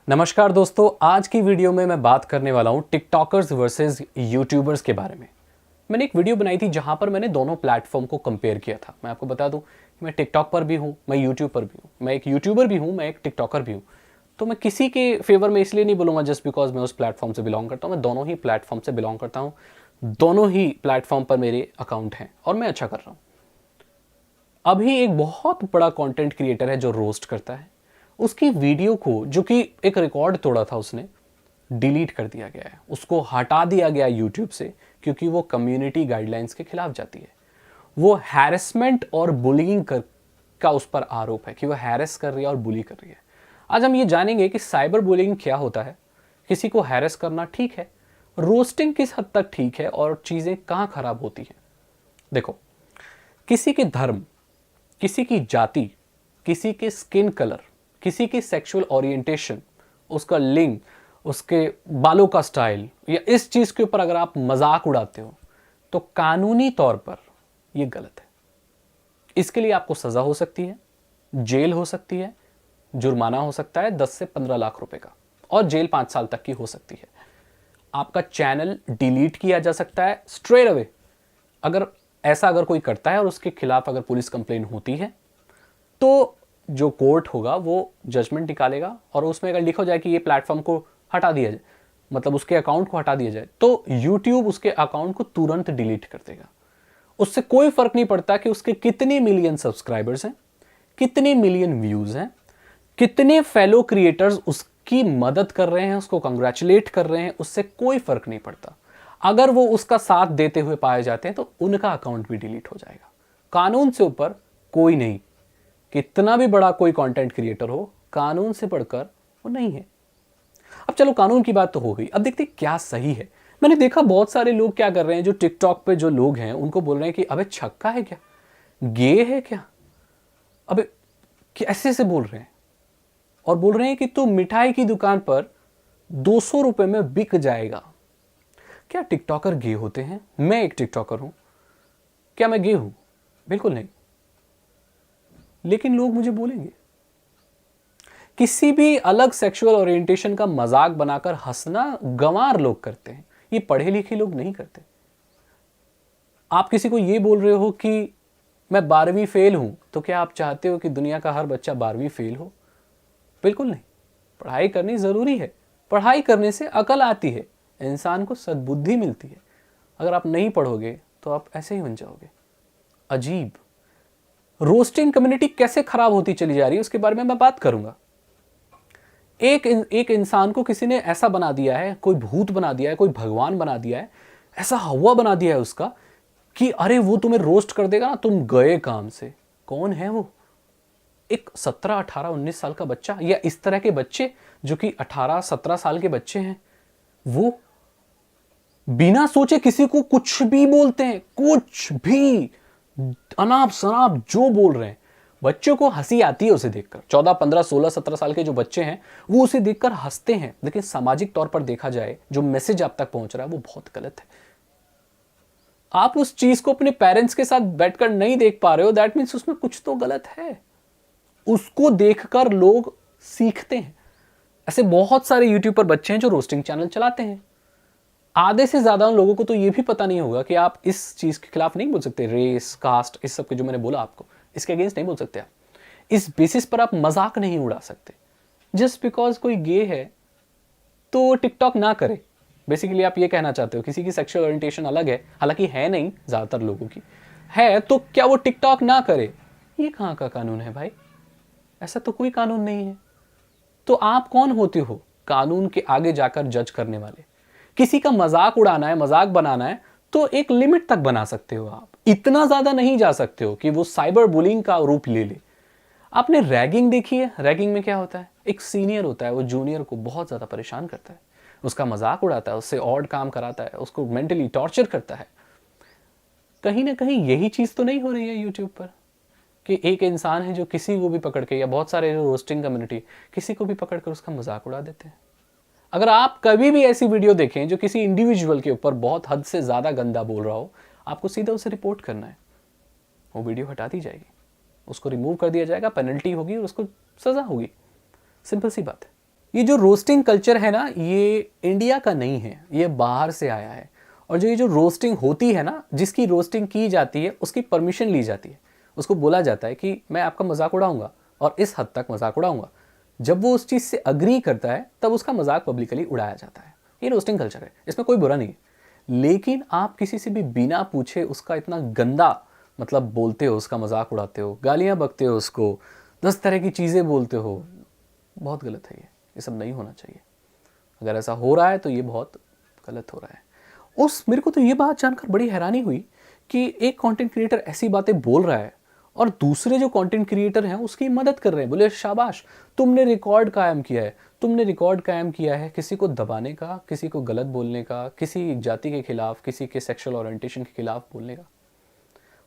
नमस्कार दोस्तों, आज की वीडियो में मैं बात करने वाला हूँ टिकटॉकर्स वर्सेस यूट्यूबर्स के बारे में। मैंने एक वीडियो बनाई थी जहाँ पर मैंने दोनों प्लेटफॉर्म को कंपेयर किया था। मैं आपको बता दूँ कि मैं टिकटॉक पर भी हूँ, मैं यूट्यूब पर भी हूँ, मैं एक यूट्यूबर भी हूँ, मैं एक टिकटॉकर भी हूँ। तो मैं किसी के फेवर में इसलिए नहीं बोलूँगा जस्ट बिकॉज मैं उस प्लेटफॉर्म से बिलोंग करता हूँ। मैं दोनों ही प्लेटफॉर्म से बिलोंग करता हूँ, दोनों ही प्लेटफॉर्म पर मेरे अकाउंट हैं और मैं अच्छा कर रहा हूँ। अभी एक बहुत बड़ा कंटेंट क्रिएटर है जो रोस्ट करता है, उसकी वीडियो को, जो कि एक रिकॉर्ड तोड़ा था उसने, डिलीट कर दिया गया है, उसको हटा दिया गया यूट्यूब से क्योंकि वो कम्युनिटी गाइडलाइंस के खिलाफ जाती है। वो हैरेसमेंट और बुलिंग का उस पर आरोप है कि वो हैरेस कर रही है और बुली कर रही है। आज हम ये जानेंगे कि साइबर बुलिंग क्या होता है, किसी को हैरेस करना ठीक है, रोस्टिंग किस हद तक ठीक है और चीज़ें कहाँ खराब होती हैं। देखो, किसी के धर्म, किसी की जाति, किसी के स्किन कलर, किसी की सेक्सुअल ओरिएंटेशन, उसका लिंग, उसके बालों का स्टाइल या इस चीज़ के ऊपर अगर आप मजाक उड़ाते हो तो कानूनी तौर पर यह गलत है। इसके लिए आपको सज़ा हो सकती है, जेल हो सकती है, जुर्माना हो सकता है 10 से 15 लाख रुपए का, और जेल 5 साल तक की हो सकती है। आपका चैनल डिलीट किया जा सकता है स्ट्रेट अवे। अगर कोई करता है और उसके खिलाफ अगर पुलिस कंप्लेन होती है तो जो कोर्ट होगा वो जजमेंट निकालेगा और उसमें अगर लिखा जाए कि ये प्लेटफॉर्म को हटा दिया जाए, मतलब उसके अकाउंट को हटा दिया जाए, तो यूट्यूब उसके अकाउंट को तुरंत डिलीट कर देगा। उससे कोई फर्क नहीं पड़ता कि उसके कितने मिलियन सब्सक्राइबर्स हैं, कितने मिलियन व्यूज हैं, कितने फेलो क्रिएटर्स उसकी मदद कर रहे हैं, उसको कंग्रेचुलेट कर रहे हैं, उससे कोई फर्क नहीं पड़ता। अगर वो उसका साथ देते हुए पाए जाते हैं तो उनका अकाउंट भी डिलीट हो जाएगा। कानून से ऊपर कोई नहीं। कितना भी बड़ा कोई कंटेंट क्रिएटर हो, कानून से बढ़कर वो नहीं है। अब चलो, कानून की बात तो हो गई, अब देखते हैं क्या सही है। मैंने देखा बहुत सारे लोग क्या कर रहे हैं, जो टिकटॉक पे जो लोग हैं उनको बोल रहे हैं कि अबे छक्का है क्या, गे है क्या, अबे कैसे से बोल रहे हैं, और बोल रहे हैं कि तू मिठाई की दुकान पर 200 रुपए में बिक जाएगा। क्या टिकटॉकर गे होते हैं? मैं एक टिकटॉकर हूं, क्या मैं गे हूं? बिल्कुल नहीं। लेकिन लोग मुझे बोलेंगे। किसी भी अलग सेक्सुअल ओरिएंटेशन का मजाक बनाकर हंसना गंवार लोग करते हैं, ये पढ़े लिखे लोग नहीं करते। आप किसी को ये बोल रहे हो कि मैं 12वीं फेल हूं, तो क्या आप चाहते हो कि दुनिया का हर बच्चा 12वीं फेल हो? बिल्कुल नहीं। पढ़ाई करनी जरूरी है, पढ़ाई करने से अकल आती है, इंसान को सद्बुद्धि मिलती है। अगर आप नहीं पढ़ोगे तो आप ऐसे ही बन जाओगे। अजीब। रोस्टिंग कम्युनिटी कैसे खराब होती चली जा रही है उसके बारे में मैं बात करूंगा। एक इंसान को किसी ने ऐसा बना दिया है, कोई भूत बना दिया है, कोई भगवान बना दिया है, ऐसा हवा बना दिया है उसका कि अरे वो तुम्हें रोस्ट कर देगा ना, तुम गए काम से। कौन है वो? एक 17, 18, 19 साल का बच्चा, या इस तरह के बच्चे जो कि 18, 17 साल के बच्चे हैं, वो बिना सोचे किसी को कुछ भी बोलते हैं, कुछ भी अनाप शनाप जो बोल रहे हैं। बच्चों को हंसी आती है उसे देखकर। 14, 15, 16, 17 साल के जो बच्चे हैं वो उसे देखकर हंसते हैं, लेकिन सामाजिक तौर पर देखा जाए जो मैसेज आप तक पहुंच रहा है वो बहुत गलत है। आप उस चीज को अपने पेरेंट्स के साथ बैठकर नहीं देख पा रहे हो, दैट मीन्स उसमें कुछ तो गलत है। उसको देखकर लोग सीखते हैं। ऐसे बहुत सारे यूट्यूब पर बच्चे हैं जो रोस्टिंग चैनल चलाते हैं। आधे से ज्यादा उन लोगों को तो ये भी पता नहीं होगा कि आप इस चीज के खिलाफ नहीं बोल सकते। रेस, कास्ट, इस सब के जो मैंने बोला आपको, इसके अगेंस्ट नहीं बोल सकते आप। इस बेसिस पर आप मजाक नहीं उड़ा सकते। जस्ट बिकॉज कोई गे है तो टिकटॉक ना करे। बेसिकली आप ये कहना चाहते हो किसी की सेक्सुअल ओरिएंटेशन अलग है, हालांकि है नहीं, ज्यादातर लोगों की है, तो क्या वो टिकटॉक ना करे? ये कहां का कानून है भाई? ऐसा तो कोई कानून नहीं है। तो आप कौन होते हो कानून के आगे जाकर जज करने वाले? किसी का मजाक उड़ाना है, मजाक बनाना है तो एक लिमिट तक बना सकते हो आप, इतना ज्यादा नहीं जा सकते हो कि वो साइबर बुलिंग का रूप ले ले। आपने रैगिंग देखी है? रैगिंग में क्या होता है, एक सीनियर होता है, वो जूनियर को बहुत ज्यादा परेशान करता है, उसका मजाक उड़ाता है, उससे ऑड काम कराता है, उसको मेंटली टॉर्चर करता है। कहीं ना कहीं यही चीज तो नहीं हो रही है यूट्यूब पर कि एक इंसान है जो किसी को भी पकड़ के, या बहुत सारे रोस्टिंग कम्युनिटी किसी को भी पकड़ कर उसका मजाक उड़ा देते हैं। अगर आप कभी भी ऐसी वीडियो देखें जो किसी इंडिविजुअल के ऊपर बहुत हद से ज्यादा गंदा बोल रहा हो, आपको सीधा उसे रिपोर्ट करना है। वो वीडियो हटा दी जाएगी, उसको रिमूव कर दिया जाएगा, पेनल्टी होगी और उसको सजा होगी। सिंपल सी बात है। ये जो रोस्टिंग कल्चर है ना, ये इंडिया का नहीं है, ये बाहर से आया है। और जो ये जो रोस्टिंग होती है ना, जिसकी रोस्टिंग की जाती है उसकी परमिशन ली जाती है। उसको बोला जाता है कि मैं आपका मजाक उड़ाऊंगा और इस हद तक मजाक उड़ाऊंगा। जब वो उस चीज़ से अग्री करता है तब उसका मजाक पब्लिकली उड़ाया जाता है। ये रोस्टिंग कल्चर है, इसमें कोई बुरा नहीं है। लेकिन आप किसी से भी बिना पूछे उसका इतना गंदा मतलब बोलते हो, उसका मजाक उड़ाते हो, गालियाँ बकते हो, उसको 10 तरह की चीज़ें बोलते हो, बहुत गलत है ये सब नहीं होना चाहिए। अगर ऐसा हो रहा है तो ये बहुत गलत हो रहा है। मेरे को तो ये बात जानकर बड़ी हैरानी हुई कि एक कंटेंट क्रिएटर ऐसी बातें बोल रहा है और दूसरे जो कंटेंट क्रिएटर हैं उसकी मदद कर रहे हैं। बोले शाबाश, तुमने रिकॉर्ड कायम किया है, तुमने रिकॉर्ड कायम किया है किसी को दबाने का, किसी को गलत बोलने का, किसी जाति के खिलाफ, किसी के सेक्सुअल ओरिएंटेशन के खिलाफ बोलने का।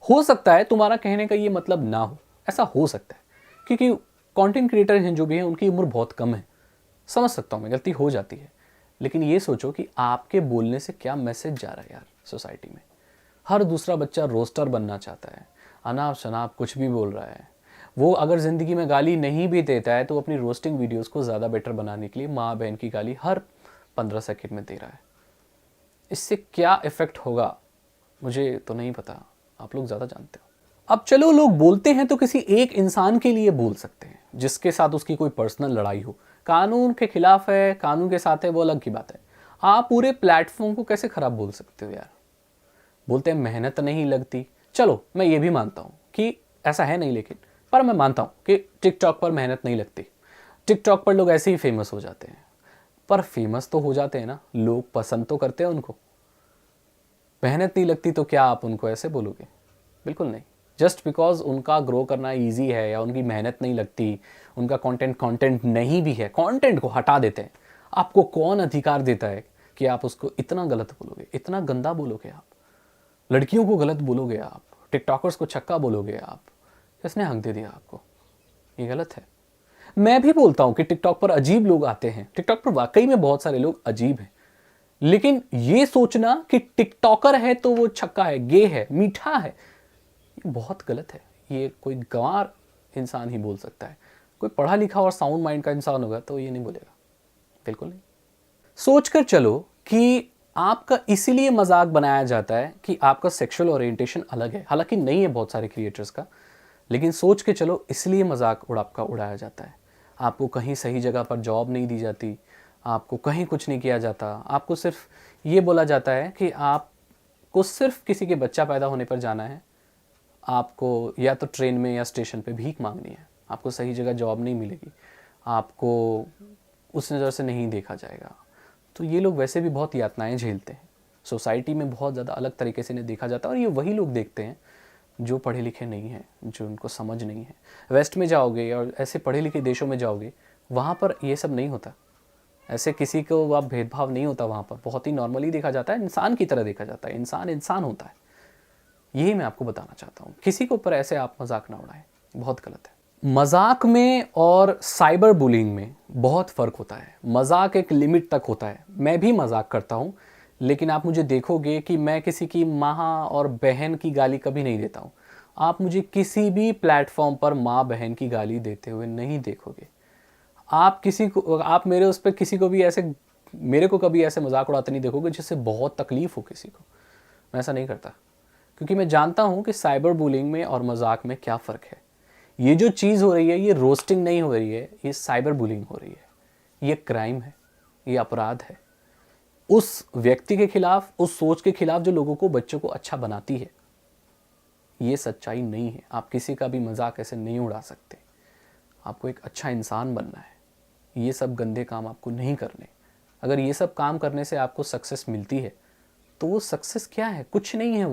हो सकता है तुम्हारा कहने का ये मतलब ना हो, ऐसा हो सकता है, क्योंकि कंटेंट क्रिएटर हैं जो भी हैं उनकी उम्र बहुत कम है। समझ सकता हूँ मैं, गलती हो जाती है। लेकिन ये सोचो कि आपके बोलने से क्या मैसेज जा रहा है यार सोसाइटी में। हर दूसरा बच्चा रोस्टर बनना चाहता है, अनाप शनाप कुछ भी बोल रहा है। वो अगर ज़िंदगी में गाली नहीं भी देता है तो अपनी रोस्टिंग वीडियोस को ज़्यादा बेटर बनाने के लिए माँ बहन की गाली हर 15 सेकंड में दे रहा है। इससे क्या इफ़ेक्ट होगा मुझे तो नहीं पता, आप लोग ज़्यादा जानते हो। अब चलो, लोग बोलते हैं तो किसी एक इंसान के लिए बोल सकते हैं जिसके साथ उसकी कोई पर्सनल लड़ाई हो, कानून के खिलाफ है, कानून के साथ है, वो अलग की बात है। आप पूरे प्लेटफॉर्म को कैसे खराब बोल सकते हो यार। बोलते हैं मेहनत नहीं लगती, चलो मैं ये भी मानता हूँ कि ऐसा है नहीं, लेकिन पर मैं मानता हूँ कि टिकटॉक पर मेहनत नहीं लगती। टिकटॉक पर लोग ऐसे ही फेमस हो जाते हैं, पर फेमस तो हो जाते हैं ना, लोग पसंद तो करते हैं उनको। मेहनत नहीं लगती तो क्या आप उनको ऐसे बोलोगे? बिल्कुल नहीं। जस्ट बिकॉज उनका ग्रो करना ईजी है या उनकी मेहनत नहीं लगती, उनका कंटेंट नहीं भी है, कंटेंट को हटा देते हैं। आपको कौन अधिकार देता है कि आप उसको इतना गलत बोलोगे, इतना गंदा बोलोगे? आप लड़कियों को गलत बोलोगे, आप टिकटॉकर्स को छक्का बोलोगे, आप किसने हक दे दिया आपको? ये गलत है। मैं भी बोलता हूं कि टिकटॉक पर अजीब लोग आते हैं, टिकटॉक पर वाकई में बहुत सारे लोग अजीब हैं, लेकिन ये सोचना कि टिकटॉकर है तो वो छक्का है, गे है, मीठा है, ये बहुत गलत है। ये कोई गंवार इंसान ही बोल सकता है। कोई पढ़ा लिखा और साउंड माइंड का इंसान होगा तो ये नहीं बोलेगा, बिल्कुल नहीं। सोच कर चलो कि आपका इसीलिए मजाक बनाया जाता है कि आपका सेक्सुअल ओरिएंटेशन अलग है, हालांकि नहीं है बहुत सारे क्रिएटर्स का, लेकिन सोच के चलो इसलिए मजाक आपका उड़ाया जाता है। आपको कहीं सही जगह पर जॉब नहीं दी जाती, आपको कहीं कुछ नहीं किया जाता, आपको सिर्फ ये बोला जाता है कि आपको सिर्फ किसी के बच्चा पैदा होने पर जाना है, आपको या तो ट्रेन में या स्टेशन पे भीख मांगनी है, आपको सही जगह जॉब नहीं मिलेगी, आपको उस नज़र से नहीं देखा जाएगा। तो ये लोग वैसे भी बहुत यातनाएं झेलते हैं, सोसाइटी में बहुत ज़्यादा अलग तरीके से इन्हें देखा जाता है। और ये वही लोग देखते हैं जो पढ़े लिखे नहीं हैं, जो उनको समझ नहीं है। वेस्ट में जाओगे और ऐसे पढ़े लिखे देशों में जाओगे, वहाँ पर ये सब नहीं होता, ऐसे किसी को आप भेदभाव नहीं होता। वहाँ पर बहुत ही नॉर्मली देखा जाता है, इंसान की तरह देखा जाता है, इंसान इंसान होता है। यही मैं आपको बताना चाहता हूँ। किसी के ऊपर ऐसे आप मजाक ना उड़ाएं, बहुत गलत है। मजाक में और साइबर बुलिंग में बहुत फ़र्क होता है। मजाक एक लिमिट तक होता है, मैं भी मजाक करता हूँ, लेकिन आप मुझे देखोगे कि मैं किसी की माँ और बहन की गाली कभी नहीं देता हूँ। आप मुझे किसी भी प्लेटफॉर्म पर माँ बहन की गाली देते हुए नहीं देखोगे। आप मेरे उस पर किसी को भी ऐसे, मेरे को कभी ऐसे मजाक उड़ाते नहीं देखोगे जिससे बहुत तकलीफ हो किसी को। मैं ऐसा नहीं करता, क्योंकि मैं जानता हूं कि साइबर बुलिंग में और मजाक में क्या फ़र्क है। ये जो चीज़ हो रही है ये रोस्टिंग नहीं हो रही है, ये साइबर बुलिंग हो रही है। ये क्राइम है, ये अपराध है उस व्यक्ति के खिलाफ, उस सोच के खिलाफ जो लोगों को, बच्चों को अच्छा बनाती है। ये सच्चाई नहीं है। आप किसी का भी मजाक ऐसे नहीं उड़ा सकते। आपको एक अच्छा इंसान बनना है, ये सब गंदे काम आपको नहीं करने। अगर ये सब काम करने से आपको सक्सेस मिलती है तो वो सक्सेस क्या है? कुछ नहीं है।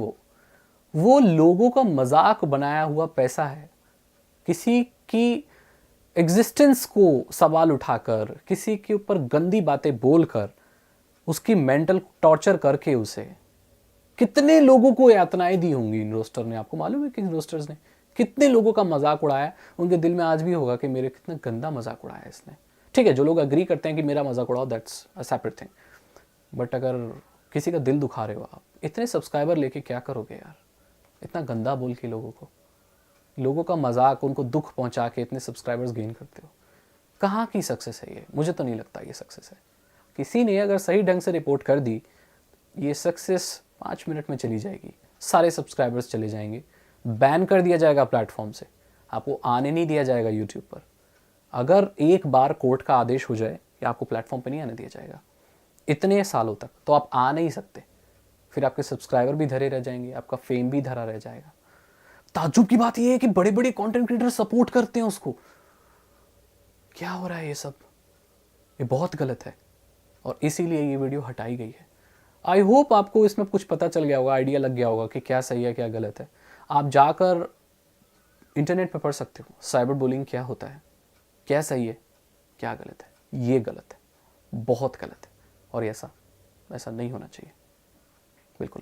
वो लोगों का मजाक बनाया हुआ पैसा है। किसी की एग्जिस्टेंस को सवाल उठाकर, किसी के ऊपर गंदी बातें बोलकर, उसकी मेंटल टॉर्चर करके, उसे कितने लोगों को यातनाएं दी होंगी इन रोस्टर ने। आपको मालूम है कि इन रोस्टर्स ने कितने लोगों का मजाक उड़ाया? उनके दिल में आज भी होगा कि मेरे कितना गंदा मजाक उड़ाया इसने। ठीक है, जो लोग अग्री करते हैं कि मेरा मजाक उड़ाओ, that's a separate thing, but अगर किसी का दिल दुखा रहे हो आप, इतने सब्सक्राइबर लेके क्या करोगे यार? इतना गंदा बोल के लोगों का मजाक, उनको दुख पहुंचा के इतने सब्सक्राइबर्स गेन करते हो, कहाँ की सक्सेस है ये? मुझे तो नहीं लगता ये सक्सेस है। किसी ने अगर सही ढंग से रिपोर्ट कर दी, ये सक्सेस 5 मिनट में चली जाएगी, सारे सब्सक्राइबर्स चले जाएंगे, बैन कर दिया जाएगा प्लेटफॉर्म से, आपको आने नहीं दिया जाएगा यूट्यूब पर। अगर एक बार कोर्ट का आदेश हो जाए कि आपको प्लेटफॉर्म पर नहीं आने दिया जाएगा इतने सालों तक, तो आप आ नहीं सकते। फिर आपके सब्सक्राइबर भी धरे रह जाएंगे, आपका फेम भी धरा रह जाएगा। ताज्जुब की बात यह है कि बड़े बड़े कंटेंट क्रिएटर सपोर्ट करते हैं उसको। क्या हो रहा है ये सब? ये बहुत गलत है और इसीलिए ये वीडियो हटाई गई है। आई होप आपको इसमें कुछ पता चल गया होगा, आइडिया लग गया होगा कि क्या सही है क्या गलत है। आप जाकर इंटरनेट पर पढ़ सकते हो साइबर बुलिंग क्या होता है, क्या सही है क्या गलत है। ये गलत है, बहुत गलत है और ऐसा नहीं होना चाहिए, बिल्कुल नहीं।